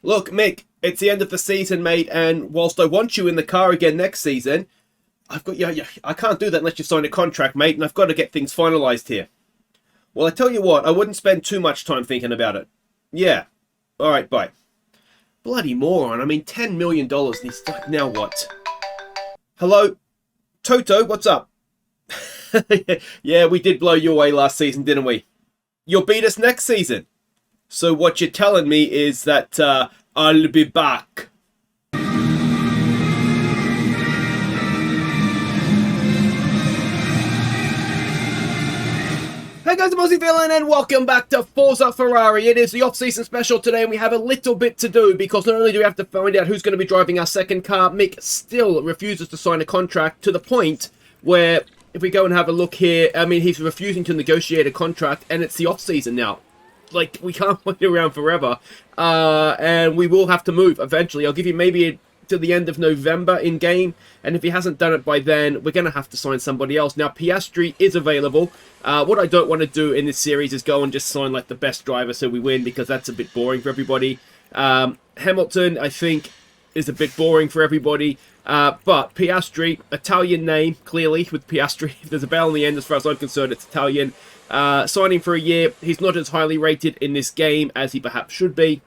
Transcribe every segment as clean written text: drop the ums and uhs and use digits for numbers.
Look, Mick, it's the end of the season, mate, and whilst I want you in the car again next season, I can't do that unless you sign a contract, mate, and I've got to get things finalised here. Well, I tell you what, I wouldn't spend too much time thinking about it. Yeah. Alright, bye. Bloody moron, I mean, $10 million, and he's like, now what? Hello? Toto, what's up? Yeah, we did blow you away last season, didn't we? You'll beat us next season. So what you're telling me is that I'll be back. Hey guys, I'm Aussie Villain and welcome back to Forza Ferrari. It is the off-season special today and we have a little bit to do because not only do we have to find out who's going to be driving our second car, Mick still refuses to sign a contract to the point where, if we go and have a look here, I mean, he's refusing to negotiate a contract and it's the off-season now. Like, we can't wait around forever, and we will have to move eventually. I'll give you maybe to the end of November in game, and if he hasn't done it by then, we're going to have to sign somebody else. Now, Piastri is available. What I don't want to do in this series is go and just sign like the best driver so we win, because that's a bit boring for everybody. Hamilton, I think, is a bit boring for everybody. But Piastri, Italian name, clearly, with Piastri. If there's a bell in the end, as far as I'm concerned, it's Italian. Signing for a year. He's not as highly rated in this game as he perhaps should be.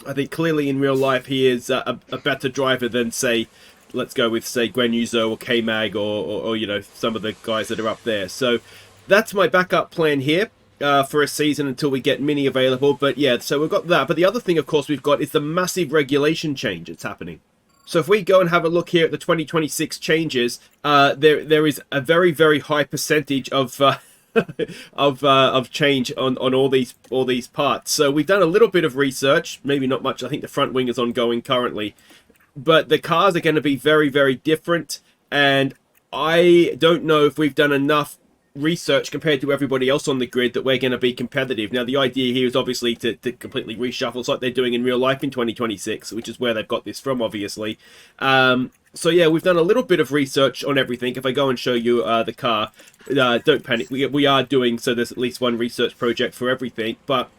I think clearly in real life he is a better driver than, say, let's go with, say, Guanyuzo or K-Mag or, you know, some of the guys that are up there. So that's my backup plan here for a season until we get Mini available. But yeah, so we've got that. But the other thing, of course, we've got is the massive regulation change that's happening. So if we go and have a look here at the 2026 changes, there is a very, very high percentage of of change on all these parts. So we've done a little bit of research, maybe not much. I think the front wing is ongoing currently, but the cars are going to be very, very different, and I don't know if we've done enough research compared to everybody else on the grid that we're going to be competitive. Now, the idea here is obviously to completely reshuffle. It's like they're doing in real life in 2026, which is where they've got this from, obviously. So yeah, we've done a little bit of research on everything. If I go and show you the car, don't panic. We are doing, so there's at least one research project for everything, but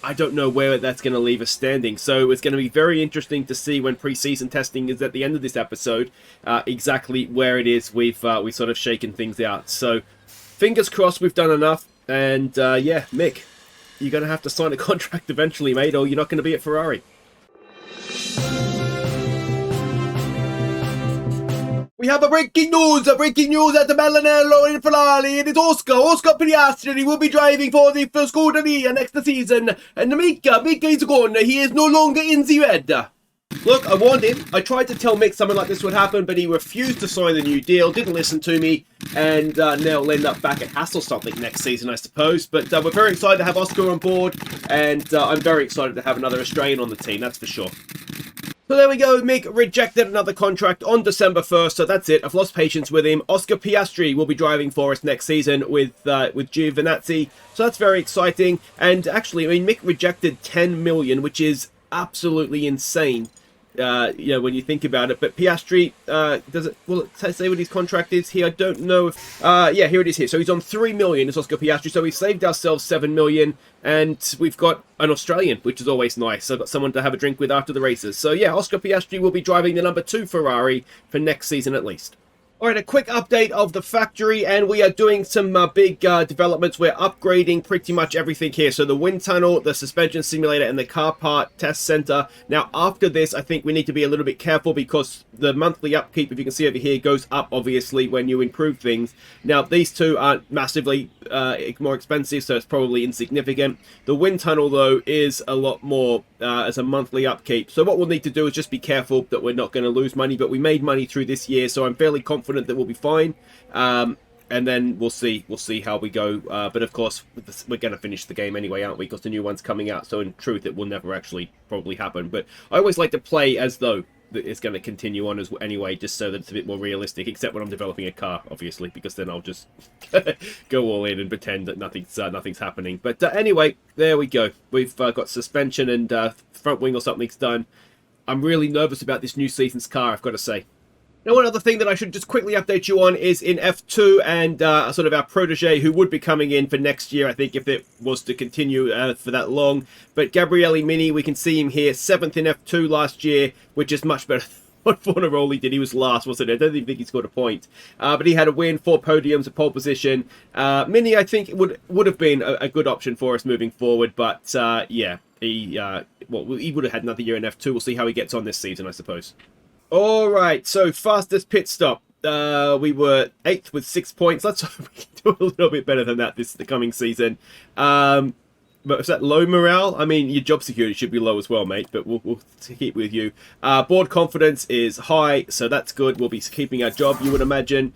I don't know where that's going to leave us standing. So it's going to be very interesting to see when pre-season testing is at the end of this episode, exactly where it is we've sort of shaken things out. So fingers crossed we've done enough. And yeah, Mick, you're going to have to sign a contract eventually, mate, or you're not going to be at Ferrari. We have a breaking news at the Maranello in Ferrari. It is Oscar Piastri. He will be driving for the Scuderia next season. And Mika is gone. He is no longer in the red. Look, I warned him. I tried to tell Mick something like this would happen, but he refused to sign the new deal, didn't listen to me, and now he'll end up back at Hassel something next season, I suppose. But we're very excited to have Oscar on board, and I'm very excited to have another Australian on the team, that's for sure. So there we go, Mick rejected another contract on December 1st, so that's it. I've lost patience with him. Oscar Piastri will be driving for us next season with Giovinazzi, so that's very exciting. And actually, I mean, Mick rejected 10 million, which is absolutely insane. You know, when you think about it. But Piastri, will it say what his contract is here? I don't know if, yeah, here it is here. So he's on 3 million as Oscar Piastri. So we've saved ourselves 7 million, and we've got an Australian, which is always nice. So I've got someone to have a drink with after the races. So yeah, Oscar Piastri will be driving the number 2 Ferrari for next season at least. Alright, a quick update of the factory, and we are doing some big developments. We're upgrading pretty much everything here. So the wind tunnel, the suspension simulator, and the car part test center. Now, after this, I think we need to be a little bit careful because the monthly upkeep, if you can see over here, goes up, obviously, when you improve things. Now, these two aren't massively more expensive, so it's probably insignificant. The wind tunnel, though, is a lot more as a monthly upkeep. So what we'll need to do is just be careful that we're not going to lose money, but we made money through this year, so I'm fairly confident that we'll be fine, and then we'll see how we go, but of course we're going to finish the game anyway, aren't we, because the new one's coming out, so in truth it will never actually probably happen. But I always like to play as though it's going to continue on as anyway, just so that it's a bit more realistic, except when I'm developing a car, obviously, because then I'll just go all in and pretend that nothing's happening. But anyway, there we go. We've got suspension and front wing or something's done. I'm really nervous about this new season's car, I've got to say. Now, one other thing that I should just quickly update you on is in F2 and sort of our protege who would be coming in for next year, I think, if it was to continue for that long. But Gabriele Mini, we can see him here, 7th in F2 last year, which is much better than what Fornaroli did. He was last, wasn't it? I don't even think he scored a point. But he had a win, 4 podiums, a pole position. Mini, I think, would have been a good option for us moving forward. But, yeah, he would have had another year in F2. We'll see how he gets on this season, I suppose. Alright, so fastest pit stop. We were 8th with 6 points. Let's hope we can do a little bit better than that the coming season. But is that low morale? I mean, your job security should be low as well, mate, but we'll keep with you. Board confidence is high, so that's good. We'll be keeping our job, you would imagine.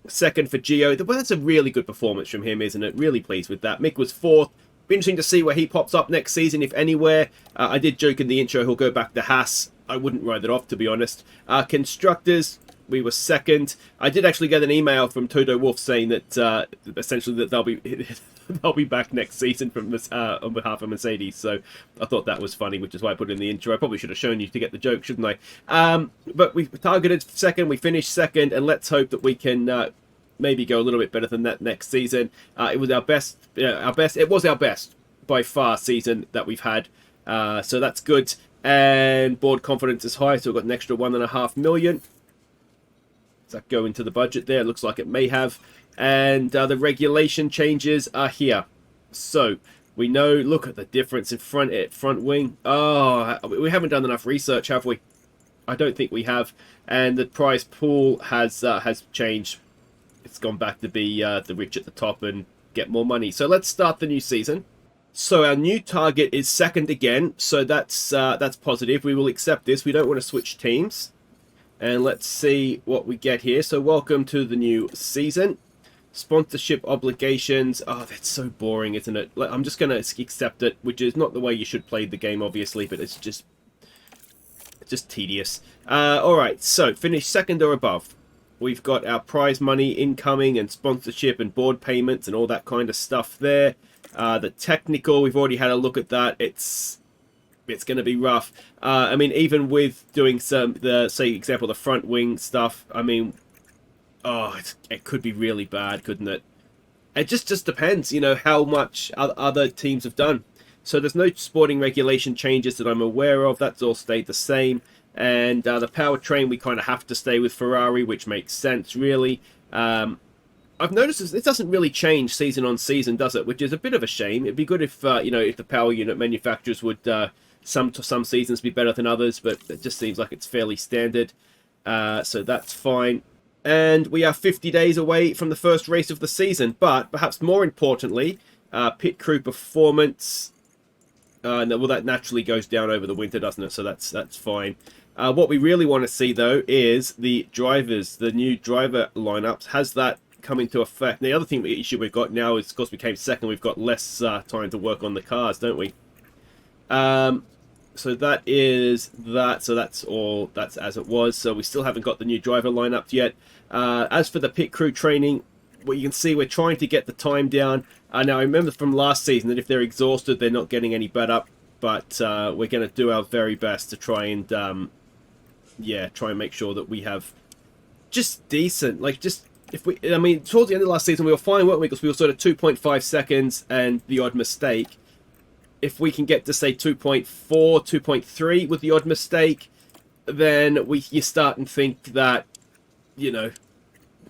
Second for Gio. Well, that's a really good performance from him, isn't it? Really pleased with that. Mick was 4th. Be interesting to see where he pops up next season, if anywhere. I did joke in the intro he'll go back to Haas. I wouldn't write it off, to be honest. Constructors, we were 2nd. I did actually get an email from Toto Wolff saying that essentially that they'll be back next season from on behalf of Mercedes. So I thought that was funny, which is why I put it in the intro. I probably should have shown you to get the joke, shouldn't I? But we targeted 2nd. We finished 2nd, and let's hope that we can maybe go a little bit better than that next season. It was our best. It was our best by far season that we've had. So that's good. And board confidence is high, so we've got an extra 1.5 million. Does that go into the budget there? It looks like it may have. And the regulation changes are here. So we know, look at the difference in front wing. Oh, we haven't done enough research, have we? I don't think we have. And the prize pool has changed. It's gone back to be the rich at the top and get more money. So let's start the new season. So our new target is 2nd again, so that's positive. We will accept this. We don't want to switch teams. And let's see what we get here. So welcome to the new season. Sponsorship obligations. Oh, that's so boring, isn't it? I'm just going to accept it, which is not the way you should play the game, obviously, but it's just tedious. Alright, so finish 2nd or above. We've got our prize money incoming and sponsorship and board payments and all that kind of stuff there. The technical, we've already had a look at that. It's going to be rough. I mean, even with doing say, example, the front wing stuff, I mean, it could be really bad, couldn't it? It just depends, you know, how much other teams have done. So there's no sporting regulation changes that I'm aware of. That's all stayed the same. And the powertrain, we kind of have to stay with Ferrari, which makes sense, really. I've noticed it doesn't really change season on season, does it? Which is a bit of a shame. It'd be good if you know, if the power unit manufacturers would some seasons be better than others, but it just seems like it's fairly standard. So that's fine. And we are 50 days away from the first race of the season. But perhaps more importantly, pit crew performance. Well, that naturally goes down over the winter, doesn't it? So that's fine. What we really want to see though is the drivers, the new driver lineups. Has that come into effect? And the other issue we've got now is, of course, we came 2nd. We've got less time to work on the cars, don't we? So that is that. So that's as it was. So we still haven't got the new driver lineup yet. As for the pit crew training, what you can see, we're trying to get the time down. Now I remember from last season that if they're exhausted, they're not getting any better. But we're going to do our very best to try and try and make sure that we have just decent, like just. I mean, towards the end of last season, we were fine, weren't we? Because we were sort of 2.5 seconds and the odd mistake. If we can get to, say, 2.4, 2.3 with the odd mistake, then you start and think that, you know,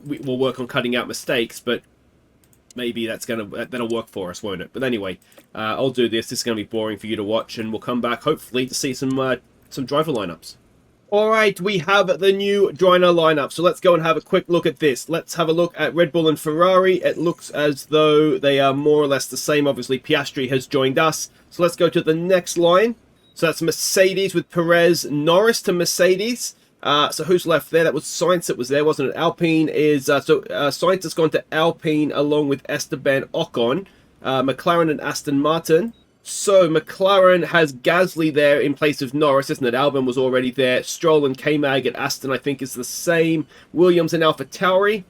we'll work on cutting out mistakes, but maybe that'll work for us, won't it? But anyway, I'll do this. This is going to be boring for you to watch, and we'll come back, hopefully, to see some driver lineups. Alright, we have the new driver lineup, so let's go and have a quick look at this. Let's have a look at Red Bull and Ferrari. It looks as though they are more or less the same. Obviously, Piastri has joined us. So let's go to the next line. So that's Mercedes with Perez, Norris to Mercedes. So who's left there? That was Sainz that was there, wasn't it? Alpine is... Sainz has gone to Alpine along with Esteban Ocon. McLaren and Aston Martin. So McLaren has Gasly there in place of Norris, isn't it? Albon was already there. Stroll and K-Mag at Aston, I think, is the same. Williams and AlphaTauri.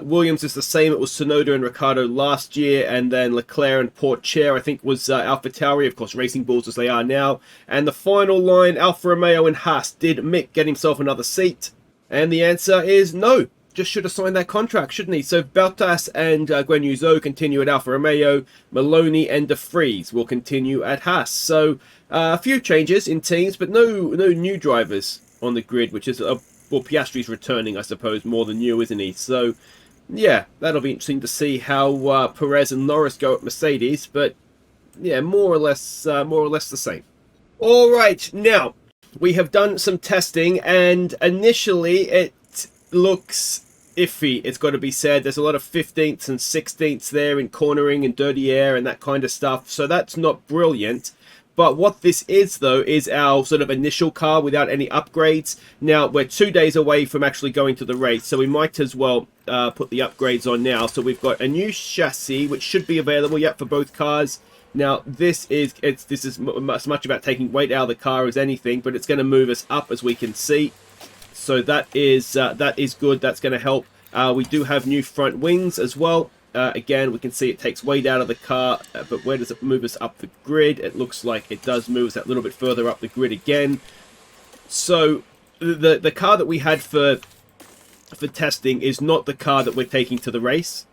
Williams is the same. It was Tsunoda and Ricciardo last year. And then Leclerc and Pourchaire, I think, was AlphaTauri. Of course, Racing Bulls as they are now. And the final line, Alfa Romeo and Haas. Did Mick get himself another seat? And the answer is no. Just should have signed that contract, shouldn't he? So Bottas and Guan Yu Zhou continue at Alfa Romeo. Maloney and De Vries will continue at Haas. So a few changes in teams, but no new drivers on the grid, which is well, Piastri's returning, I suppose, more than new, isn't he? So yeah, that'll be interesting to see how Perez and Norris go at Mercedes. But yeah, more or less the same. All right, now we have done some testing, and initially it looks iffy, it's got to be said. There's a lot of 15ths and 16ths there in cornering and dirty air and that kind of stuff, so that's not brilliant. But what this is, though, is our sort of initial car without any upgrades. Now, we're 2 days away from actually going to the race, so we might as well put the upgrades on now. So we've got a new chassis, which should be available, yet, for both cars. Now, this is as much about taking weight out of the car as anything, but it's going to move us up, as we can see. So that is good. That's going to help. We do have new front wings as well. Again, we can see it takes weight out of the car, but where does it move us up the grid? It looks like it does move us a little bit further up the grid again. So the car that we had for testing is not the car that we're taking to the race.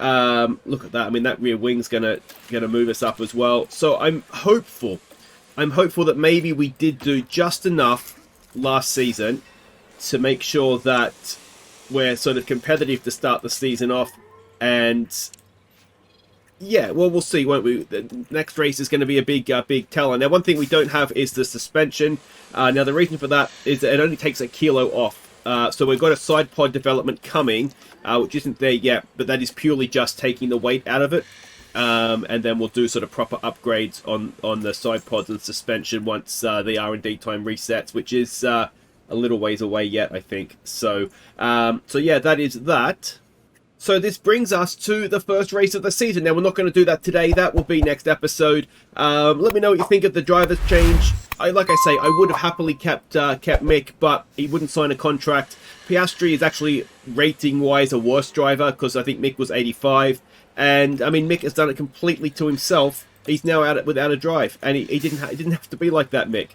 Look at that. I mean, that rear wing's gonna move us up as well. So I'm hopeful that maybe we did do just enough last season to make sure that we're sort of competitive to start the season off. And yeah, well, we'll see, won't we? The next race is going to be a big teller. Now, one thing we don't have is the suspension. Now, the reason for that is that it only takes a kilo off. So we've got a side pod development coming, which isn't there yet, but that is purely just taking the weight out of it. And then we'll do sort of proper upgrades on the side pods and suspension once the R&D time resets, which is a little ways away yet, I think. So yeah, that is that. So this brings us to the first race of the season. Now, we're not going to do that today. That will be next episode. Let me know what you think of the driver's change. Like I say, I would have happily kept Mick, but he wouldn't sign a contract. Piastri is actually rating-wise a worse driver, because I think Mick was 85. And, I mean, Mick has done it completely to himself. He's now out without a drive. And he didn't have to be like that, Mick.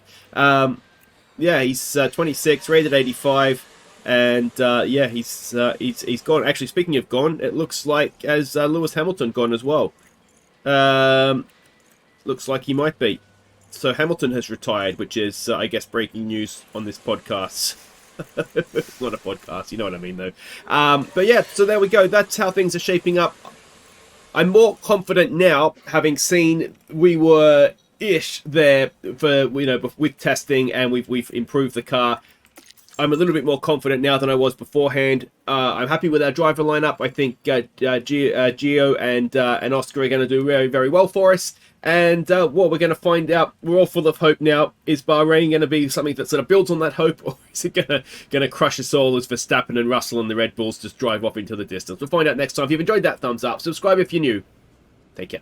Yeah, he's 26, rated 85. And yeah, he's gone. Actually, speaking of gone, it looks like as Lewis Hamilton gone as well. Looks like he might be. So Hamilton has retired, which is, I guess, breaking news on this podcast. It's not a podcast, you know what I mean, though. But yeah, so there we go. That's how things are shaping up. I'm more confident now, having seen we were ish there for with testing, and we've improved the car. I'm a little bit more confident now than I was beforehand. I'm happy with our driver lineup. I think Gio and Oscar are going to do very, very well for us. And what we're going to find out, we're all full of hope now. Is Bahrain going to be something that sort of builds on that hope, or is it going to crush us all as Verstappen and Russell and the Red Bulls just drive off into the distance? We'll find out next time. If you've enjoyed that, thumbs up. Subscribe if you're new. Take care.